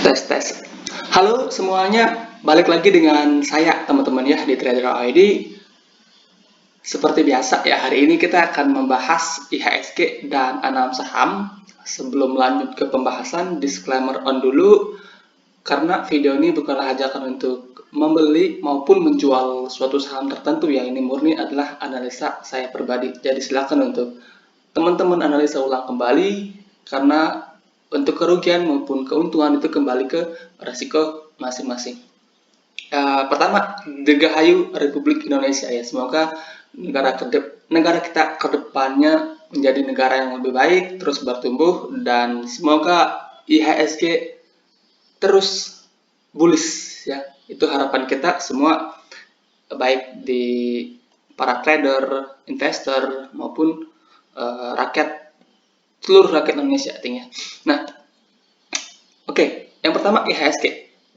Tes tes. Halo semuanya, balik lagi dengan saya teman-teman ya di Trader ID. Seperti biasa ya, hari ini kita akan membahas IHSG dan A6 saham. Sebelum lanjut ke pembahasan, disclaimer on dulu karena video ini bukanlah ajakan untuk membeli maupun menjual suatu saham tertentu ya. Ini murni adalah analisa saya pribadi. Jadi silakan untuk teman-teman analisa ulang kembali karena untuk kerugian maupun keuntungan itu kembali ke resiko masing-masing. Pertama, Dirgahayu Republik Indonesia ya. Semoga negara kita ke depannya menjadi negara yang lebih baik, terus bertumbuh, dan semoga IHSG terus bullish ya. Itu harapan kita semua, baik di para trader, investor maupun seluruh rakyat Indonesia artinya. Nah, oke, yang pertama IHSG.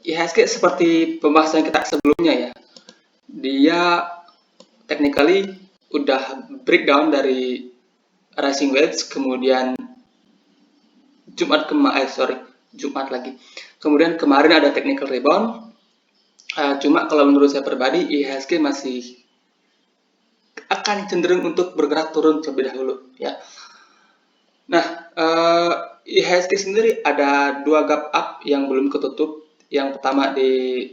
IHSG seperti pembahasan kita sebelumnya ya, dia technically udah breakdown dari rising wedge, kemudian Jumat lagi. Kemudian kemarin ada technical rebound. Cuma kalau menurut saya pribadi, IHSG masih akan cenderung untuk bergerak turun terlebih dahulu ya. Nah, IHSG sendiri ada dua gap up yang belum ketutup. Yang pertama di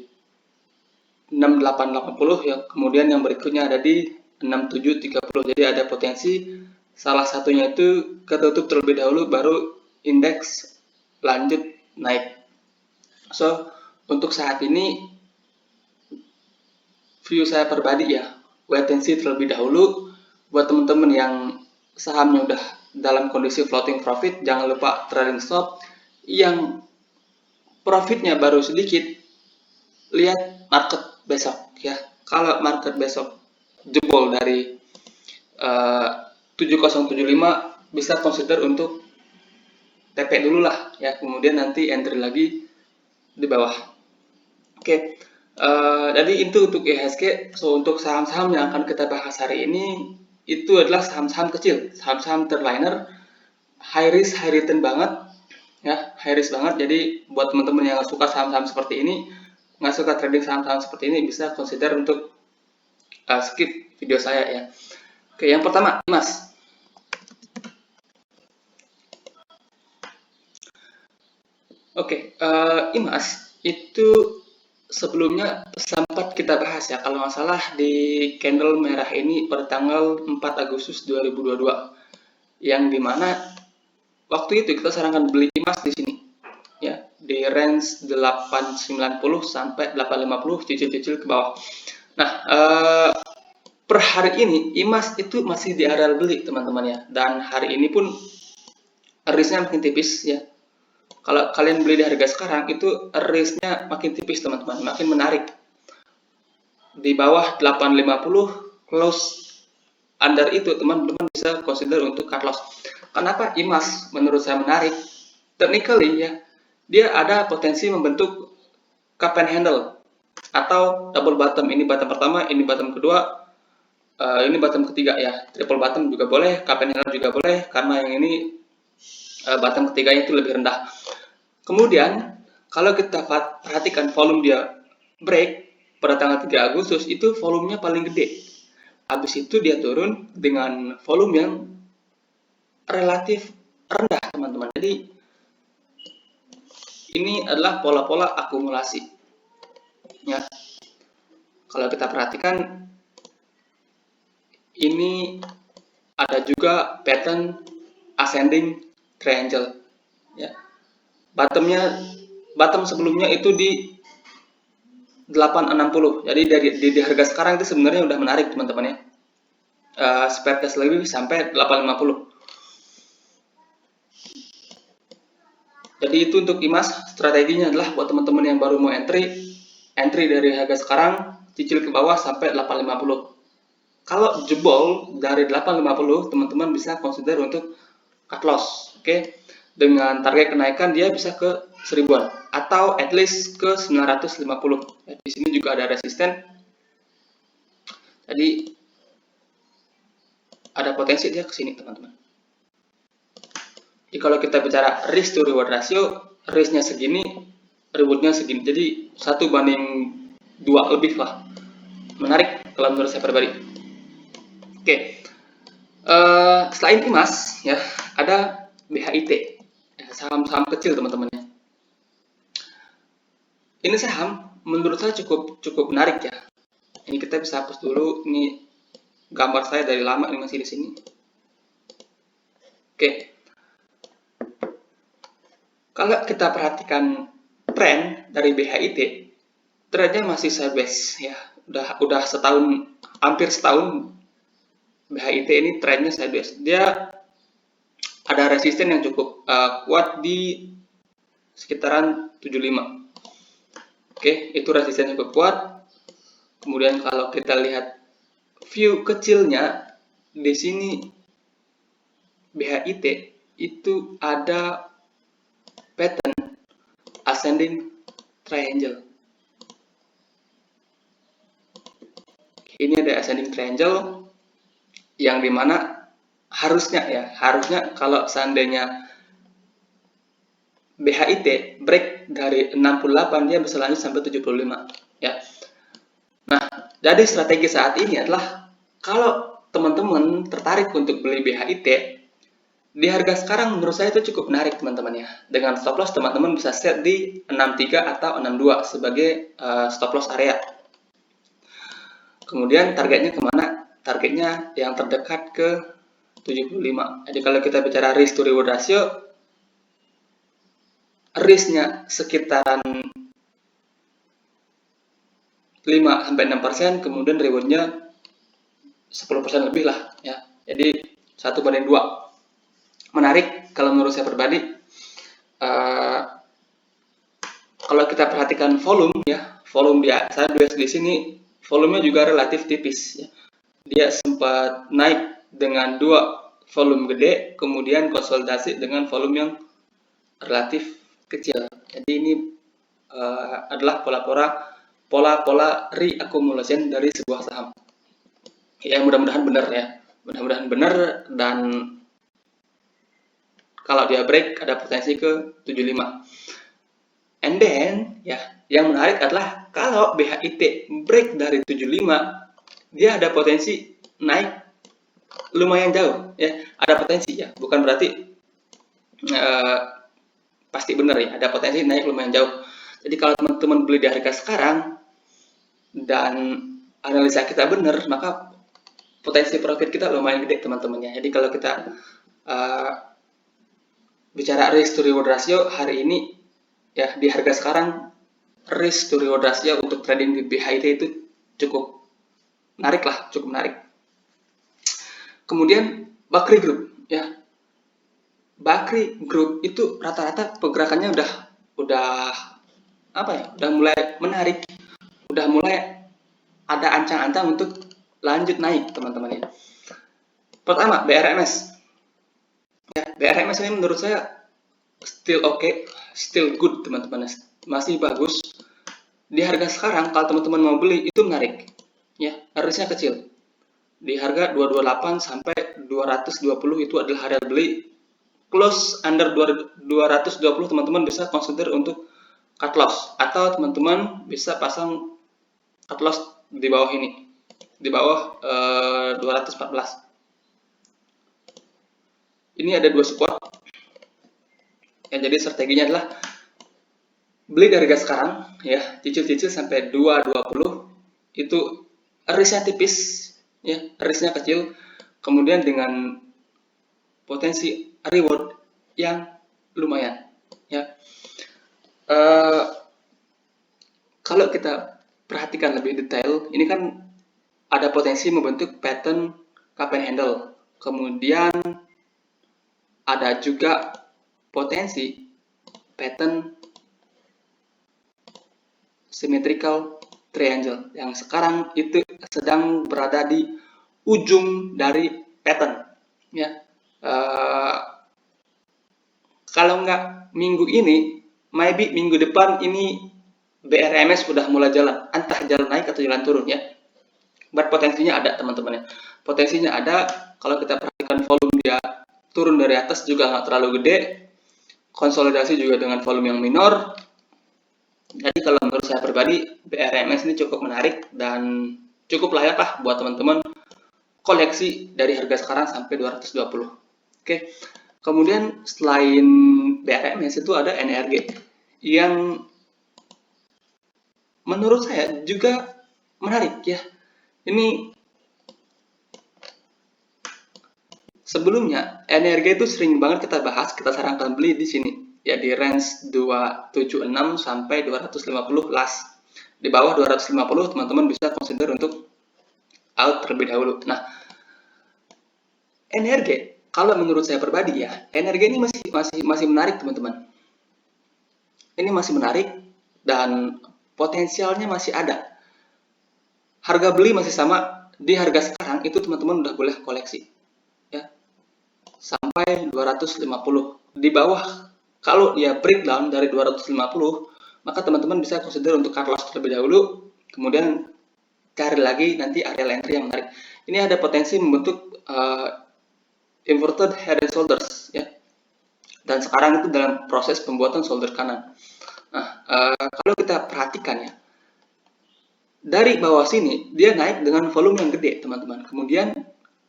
6880 ya, kemudian yang berikutnya ada di 6730. Jadi ada potensi salah satunya itu ketutup terlebih dahulu baru indeks lanjut naik. So, untuk saat ini view saya pribadi ya, wait and see terlebih dahulu. Buat teman-teman yang sahamnya udah dalam kondisi floating profit, jangan lupa trading stop. Yang profitnya baru sedikit, lihat market besok ya. Kalau market besok jebol dari 7075, bisa consider untuk TP dulu lah ya, kemudian nanti entry lagi di bawah. Oke, jadi itu untuk IHSG. So, untuk saham-saham yang akan kita bahas hari ini itu adalah saham-saham kecil, saham-saham third-liner, high risk high return banget ya, high risk banget. Jadi buat teman-teman yang suka saham-saham seperti ini, nggak suka trading saham-saham seperti ini, bisa consider untuk skip video saya ya. Oke, yang pertama IMAS. Oke, IMAS itu sebelumnya sempat kita bahas ya, kalau nggak salah di candle merah ini pada tanggal 4 Agustus 2022, yang dimana waktu itu kita sarankan beli IMAS di sini ya, di range 890 sampai 850, cicil-cicil ke bawah. Nah, per hari ini IMAS itu masih di area beli teman-teman ya, dan hari ini pun risknya makin tipis ya. Kalau kalian beli di harga sekarang itu risknya makin tipis teman-teman, makin menarik. Di bawah 850 close under itu teman-teman bisa consider untuk cut loss. Kenapa IMAS menurut saya menarik? Technically ya, dia ada potensi membentuk cup and handle atau double bottom. Ini bottom pertama, ini bottom kedua, ini bottom ketiga ya. Triple bottom juga boleh, cup and handle juga boleh, karena yang ini bottom ketiganya itu lebih rendah. Kemudian kalau kita perhatikan volume dia break pada tanggal 3 Agustus itu volumenya paling gede. Habis itu dia turun dengan volume yang relatif rendah teman-teman. Jadi ini adalah pola-pola akumulasi ya. Kalau kita perhatikan ini ada juga pattern ascending triangle ya. Bottom sebelumnya itu di 860. Jadi di harga sekarang itu sebenarnya udah menarik teman-teman ya. Spread test lebih sampai 850. Jadi itu untuk IMAS, strateginya adalah buat teman-teman yang baru mau entry dari harga sekarang, cicil ke bawah sampai 850. Kalau jebol dari 850, teman-teman bisa consider untuk cut loss, oke? Dengan target kenaikan dia bisa ke 1000-an atau at least ke 950. Di sini juga ada resisten. Jadi ada potensi dia ke sini, teman-teman. Jadi kalau kita bicara risk to reward ratio, risknya segini, rewardnya segini, jadi 1/2 lebih lah. Menarik kalau menurut saya pribadi. Oke, selain IMAS ya, ada BHIT, saham-saham kecil teman-teman ya. Ini saham menurut saya cukup menarik ya. Ini kita bisa hapus dulu, ini gambar saya dari lama ini masih di sini. Oke, kalau kita perhatikan tren dari BHIT, trennya masih sideways ya. Udah setahun, hampir setahun BHIT ini trennya sideways. Dia ada resisten yang cukup kuat di sekitaran 75. Oke, itu resisten cukup kuat. Kemudian kalau kita lihat view kecilnya di sini BHIT itu ada pattern ascending triangle. Ini ada ascending triangle yang dimana harusnya kalau seandainya BHIT break dari 68, dia bisa lanjut sampai 75 ya. Nah, jadi strategi saat ini adalah kalau teman-teman tertarik untuk beli BHIT di harga sekarang, menurut saya itu cukup menarik teman-teman ya. Dengan stop loss teman-teman bisa set di 63 atau 62 sebagai stop loss area. Kemudian targetnya kemana? Targetnya yang terdekat ke 75. Jadi kalau kita bicara risk to reward ratio, risknya sekitaran 5-6%, kemudian rewardnya 10% lebih lah ya. Jadi 1/2. Menarik kalau menurut saya pribadi. Kalau kita perhatikan volume ya, volume saya di sini volumenya juga relatif tipis ya. Dia sempat naik dengan 2 volume gede, kemudian konsolidasi dengan volume yang relatif kecil. Jadi ini adalah pola reaccumulation dari sebuah saham. Ya, mudah-mudahan benar ya. Mudah-mudahan benar, dan kalau dia break ada potensi ke 75. And then ya, yang menarik adalah kalau BHIT break dari 75, dia ada potensi naik lumayan jauh ya. Ada potensi ya, bukan berarti pasti benar ya, ada potensi naik lumayan jauh. Jadi kalau teman-teman beli di harga sekarang dan analisa kita benar, maka potensi profit kita lumayan gede teman-teman ya. Jadi kalau kita bicara risk to reward ratio hari ini ya, di harga sekarang risk to reward ratio untuk trading di BHIT itu cukup menarik lah, cukup menarik. Kemudian Bakri Group ya. Bakri Group itu rata-rata pergerakannya udah mulai menarik, udah mulai ada ancang-ancang untuk lanjut naik teman-teman ya. Pertama BRMS ya, BRMS ini menurut saya still okay, still good teman-teman, masih bagus. Di harga sekarang kalau teman-teman mau beli itu menarik ya, risknya kecil. Di harga 228 sampai 220 itu adalah harga beli. Close under 220 teman-teman bisa consider untuk cut loss, atau teman-teman bisa pasang cut loss di bawah ini, di bawah 214. Ini ada 2 support ya, jadi strateginya adalah beli dari harga sekarang ya, cicil-cicil sampai 220, itu risknya tipis ya, risknya kecil, kemudian dengan potensi reward yang lumayan ya. Kalau kita perhatikan lebih detail, ini kan ada potensi membentuk pattern cup and handle, kemudian ada juga potensi pattern symmetrical triangle yang sekarang itu sedang berada di ujung dari pattern ya. Kalau nggak minggu ini, maybe minggu depan ini BRMS udah mulai jalan, entah jalan naik atau jalan turun ya. But potensinya ada teman-teman ya, potensinya ada. Kalau kita perhatikan volume dia turun dari atas juga nggak terlalu gede, konsolidasi juga dengan volume yang minor. Jadi kalau menurut saya pribadi, BRMS ini cukup menarik dan cukup layak lah buat teman-teman koleksi dari harga sekarang sampai 220. Oke. Kemudian selain BRMS itu ada NRG yang menurut saya juga menarik ya. Ini sebelumnya NRG itu sering banget kita bahas, kita sarankan beli di sini ya di range 276 sampai 250 las. Di bawah 250 teman-teman bisa consider untuk out terlebih dahulu. Nah, NRG kalau menurut saya pribadi ya, NRG ini masih menarik teman-teman. Ini masih menarik dan potensialnya masih ada. Harga beli masih sama, di harga sekarang itu teman-teman udah boleh koleksi ya sampai 250. Di bawah kalau dia breakdown dari 250, maka teman-teman bisa consider untuk cut loss terlebih dahulu, kemudian cari lagi nanti area entry yang menarik. Ini ada potensi membentuk inverted head and shoulders ya. Dan sekarang itu dalam proses pembuatan shoulder kanan. Nah, kalau kita perhatikan ya, dari bawah sini dia naik dengan volume yang gede, teman-teman. Kemudian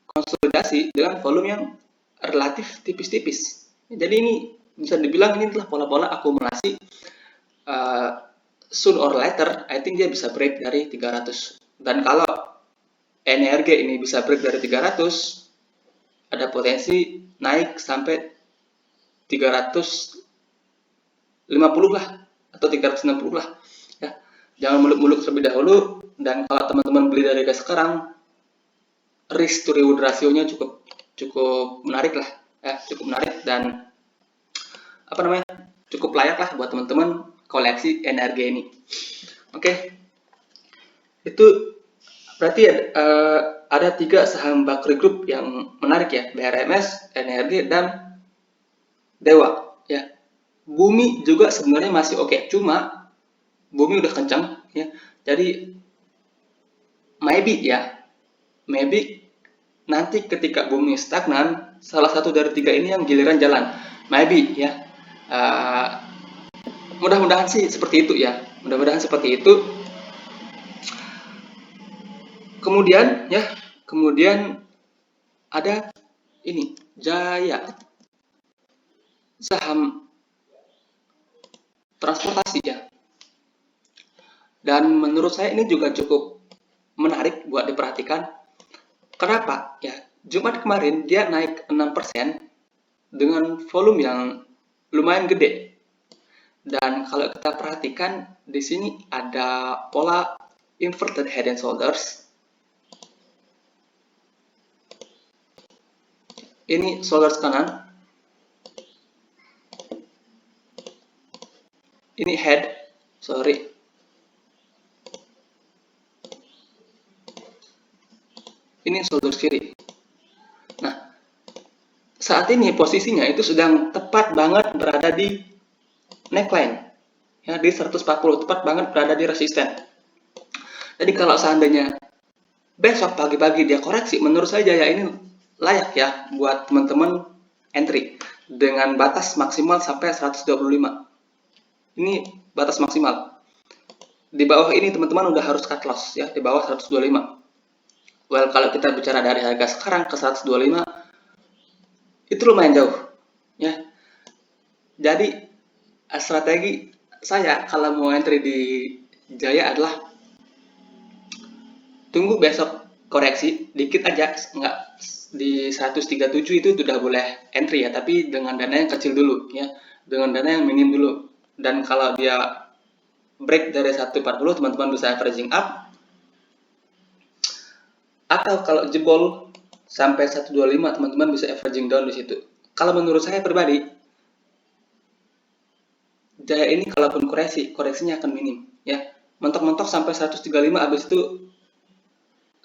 konsolidasi dengan volume yang relatif tipis-tipis. Jadi ini bisa dibilang ini adalah pola-pola akumulasi. Soon or later, I think dia bisa break dari 300. Dan kalau NRG ini bisa break dari 300, ada potensi naik sampai 350 lah atau 360 lah ya. Jangan muluk-muluk terlebih dahulu, dan kalau teman-teman beli dari harga sekarang, risk to reward rasionya cukup menarik lah ya, cukup menarik dan cukup layak lah buat teman-teman koleksi NRG ini. Oke. Itu berarti ada 3 saham Bakri Group yang menarik ya, BRMS, NRG, dan Dewa ya. Bumi juga sebenarnya masih oke, cuma Bumi udah kencang ya. Jadi maybe nanti ketika Bumi stagnan, salah satu dari 3 ini yang giliran jalan. Maybe ya. Mudah-mudahan sih seperti itu ya. Mudah-mudahan seperti itu. Kemudian ada ini Jaya, saham transportasi ya. Dan menurut saya ini juga cukup menarik buat diperhatikan. Kenapa? Ya, Jumat kemarin dia naik 6% dengan volume yang lumayan gede. Dan kalau kita perhatikan di sini ada pola inverted head and shoulders. Ini shoulders kanan. Ini head, sorry. Ini shoulders kiri. Nah, saat ini posisinya itu sedang tepat banget berada di neckline. Ya, di 140, tepat banget berada di resisten. Jadi kalau seandainya besok pagi-pagi dia koreksi, menurut saya Jaya ini layak ya buat teman-teman entry dengan batas maksimal sampai 125. Ini batas maksimal. Di bawah ini teman-teman udah harus cut loss ya, di bawah 125. Well, kalau kita bicara dari harga sekarang ke 125, itu lumayan jauh ya. Jadi strategi saya kalau mau entry di Jaya adalah tunggu besok koreksi dikit aja, nggak di 137 itu sudah boleh entry ya, tapi dengan dana yang kecil dulu ya, dengan dana yang minim dulu. Dan kalau dia break dari 140, teman-teman bisa averaging up, atau kalau jebol sampai 125, teman-teman bisa averaging down di situ. Kalau menurut saya pribadi, Jaya ini kalaupun koreksinya akan minim ya. Mentok-mentok sampai 135, habis itu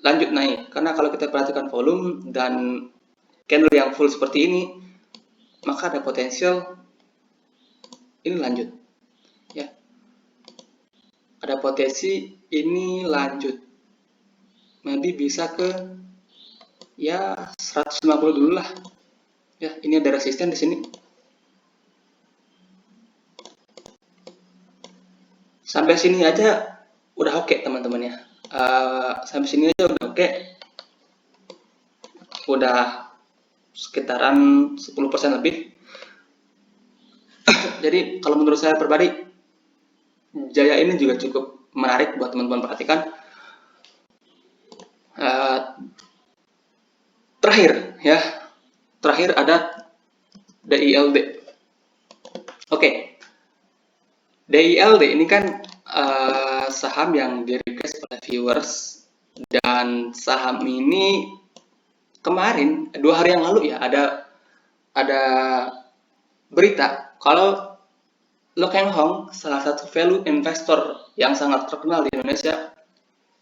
lanjut naik. Karena kalau kita perhatikan volume dan candle yang full seperti ini, maka ada potensial ini lanjut ya. Ada potensi ini lanjut. Maybe bisa ke ya 150 dulu lah. Ya, ini ada resisten di sini. Sampai sini aja udah oke teman-teman ya. Sampai sini aja udah oke. Udah sekitaran 10% lebih. Jadi kalau menurut saya pribadi, Jaya ini juga cukup menarik buat teman-teman perhatikan. Terakhir ada DILD. Oke, DILD ini kan saham yang di-request oleh viewers, dan saham ini kemarin 2 hari yang lalu ya ada berita kalau Lo Keng Hong, salah satu value investor yang sangat terkenal di Indonesia,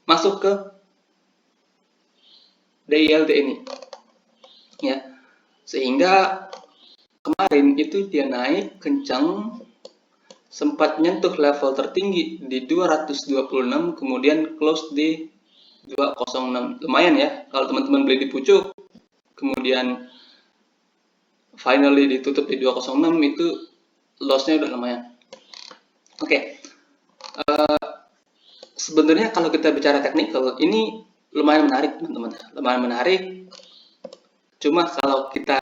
masuk ke DILD ini, ya. Sehingga kemarin itu dia naik kencang, sempat nyentuh level tertinggi di 226, kemudian close di 206. Lumayan ya, kalau teman-teman beli di pucuk, kemudian finally ditutup di 206, itu lossnya udah lumayan. Oke. Sebenarnya kalau kita bicara technical, ini lumayan menarik teman-teman. Lumayan menarik. Cuma kalau kita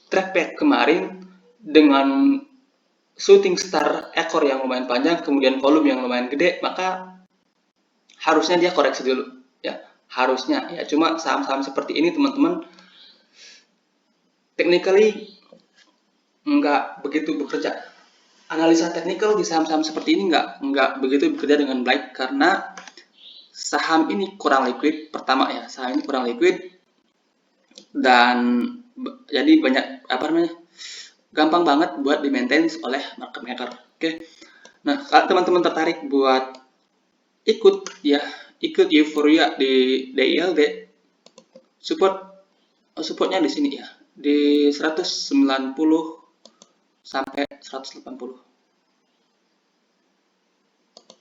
track back kemarin dengan shooting star ekor yang lumayan panjang, kemudian volume yang lumayan gede, maka harusnya dia koreksi dulu. Ya, harusnya. Ya, cuma saham-saham seperti ini teman-teman, technically nggak begitu bekerja. Analisa teknikal di saham-saham seperti ini nggak begitu bekerja dengan baik karena saham ini kurang liquid. Pertama ya, saham ini kurang liquid dan jadi banyak gampang banget buat di maintain oleh market maker. Oke. Nah, kalau teman-teman tertarik buat ikut euforia di DILD, supportnya di sini ya, di 190 sampai 180.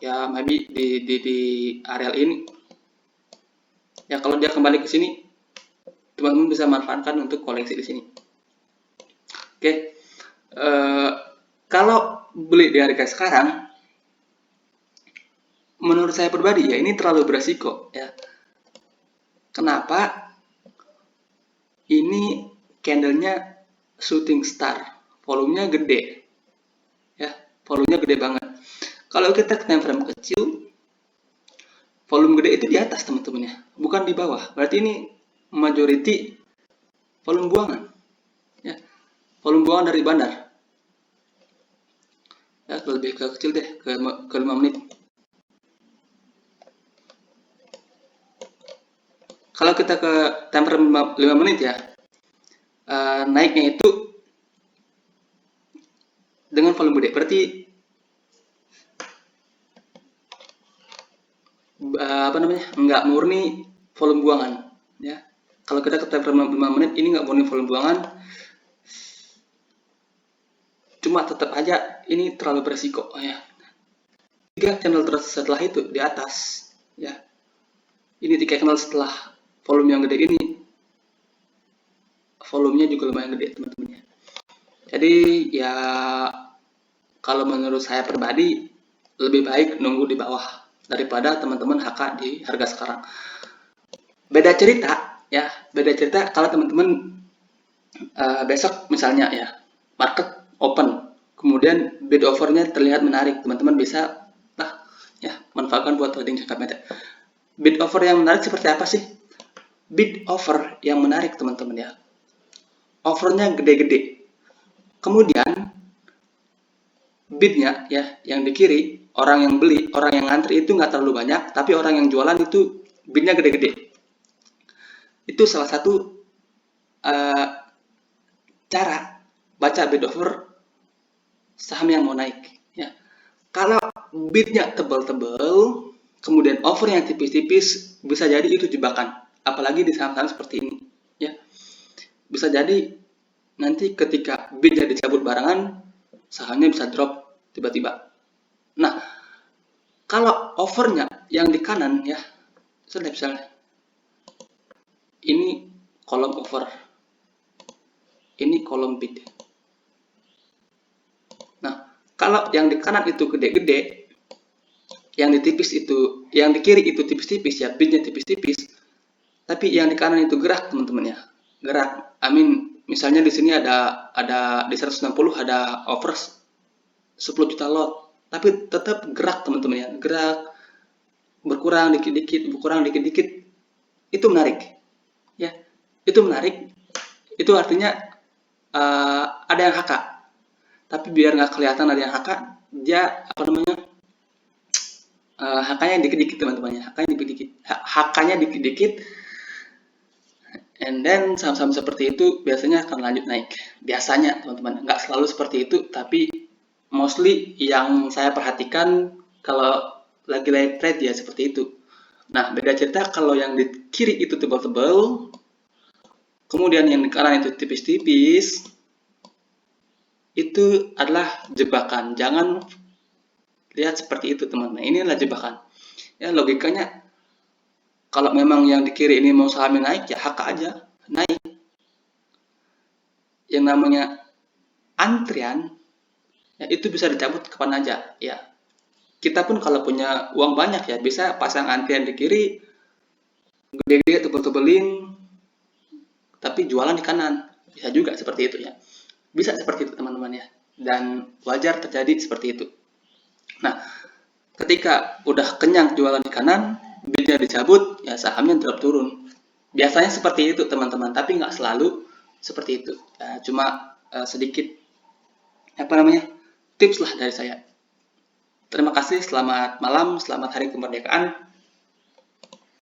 Ya, maybe di area ini. Ya, kalau dia kembali ke sini, teman-teman bisa manfaatkan untuk koleksi di sini. Oke. Kalau beli di harga sekarang, menurut saya pribadi ya ini terlalu beresiko ya. Kenapa? Ini candlenya shooting star, volumenya gede, ya, volumenya gede banget. Kalau kita ke time frame kecil, volume gede itu di atas teman-teman ya, bukan di bawah. Berarti ini majority volume buangan, ya, volume buangan dari bandar. Ya, lebih ke kecil deh, ke 5 menit. Kalau kita ke time frame 5 menit ya, naiknya itu dengan volume gede. Berarti nggak murni volume buangan ya. Kalau kita ke time frame 5 menit, ini nggak murni volume buangan, cuma tetap aja ini terlalu beresiko ya. 3 candle setelah itu di atas ya, ini 3 candle setelah volume yang gede ini, volumenya juga lumayan gede teman-teman ya. Jadi ya kalau menurut saya pribadi lebih baik nunggu di bawah daripada teman-teman HK di harga sekarang. Beda cerita ya, beda cerita kalau teman-teman besok misalnya ya, market open, kemudian bid offernya terlihat menarik, teman-teman bisa ya manfaatkan buat trading jangka pendek. Bid offer yang menarik seperti apa sih? Bid offer yang menarik teman-teman ya, offernya gede-gede, kemudian bidnya ya yang di kiri, orang yang beli, orang yang ngantri itu nggak terlalu banyak, tapi orang yang jualan itu bidnya gede-gede. Itu salah satu cara baca bid offer saham yang mau naik ya. Kalau bidnya tebal-tebal, kemudian offer yang tipis-tipis, bisa jadi itu jebakan. Apalagi di saham-saham seperti ini ya. Bisa jadi nanti ketika bidnya dicabut barengan, sahamnya bisa drop tiba-tiba. Nah, kalau offernya yang di kanan ya, misalnya ini kolom offer, ini kolom bid. Nah, Kalau yang di kanan itu gede-gede, yang di tipis itu, yang di kiri itu tipis-tipis ya, bidnya tipis-tipis, tapi yang di kanan itu gerak teman-teman ya, gerak. Misalnya di sini ada di 160 ada over 10 juta lot, tapi tetap gerak teman-teman ya, gerak berkurang dikit-dikit, berkurang dikit-dikit, itu menarik ya, itu menarik. Itu artinya ada yang HK, tapi biar nggak kelihatan ada yang HK, dia apa namanya, HK-nya dikit-dikit teman-teman ya, HK-nya dikit-dikit, and then saham-saham seperti itu biasanya akan lanjut naik. Biasanya teman-teman, nggak selalu seperti itu, tapi mostly yang saya perhatikan kalau lagi live trade ya seperti itu. Nah, beda cerita kalau yang di kiri itu tebal-tebal, kemudian yang di kanan itu tipis-tipis, itu adalah jebakan. Jangan lihat seperti itu teman-teman. Ini adalah jebakan. Ya logikanya, kalau memang yang di kiri ini mau sahamnya naik, ya HK aja naik. Yang namanya antrian, ya itu bisa dicabut kapan aja. Ya, kita pun kalau punya uang banyak ya bisa pasang antrian di kiri, gede-gede tebel-tebelin, tapi jualan di kanan. Bisa juga seperti itu ya. Bisa seperti itu teman-teman ya. Dan wajar terjadi seperti itu. Nah, ketika udah kenyang jualan di kanan, bidnya dicabut, ya sahamnya drop turun. Biasanya seperti itu teman-teman, tapi nggak selalu seperti itu. Cuma sedikit apa namanya, tips lah dari saya. Terima kasih, selamat malam, selamat hari kemerdekaan.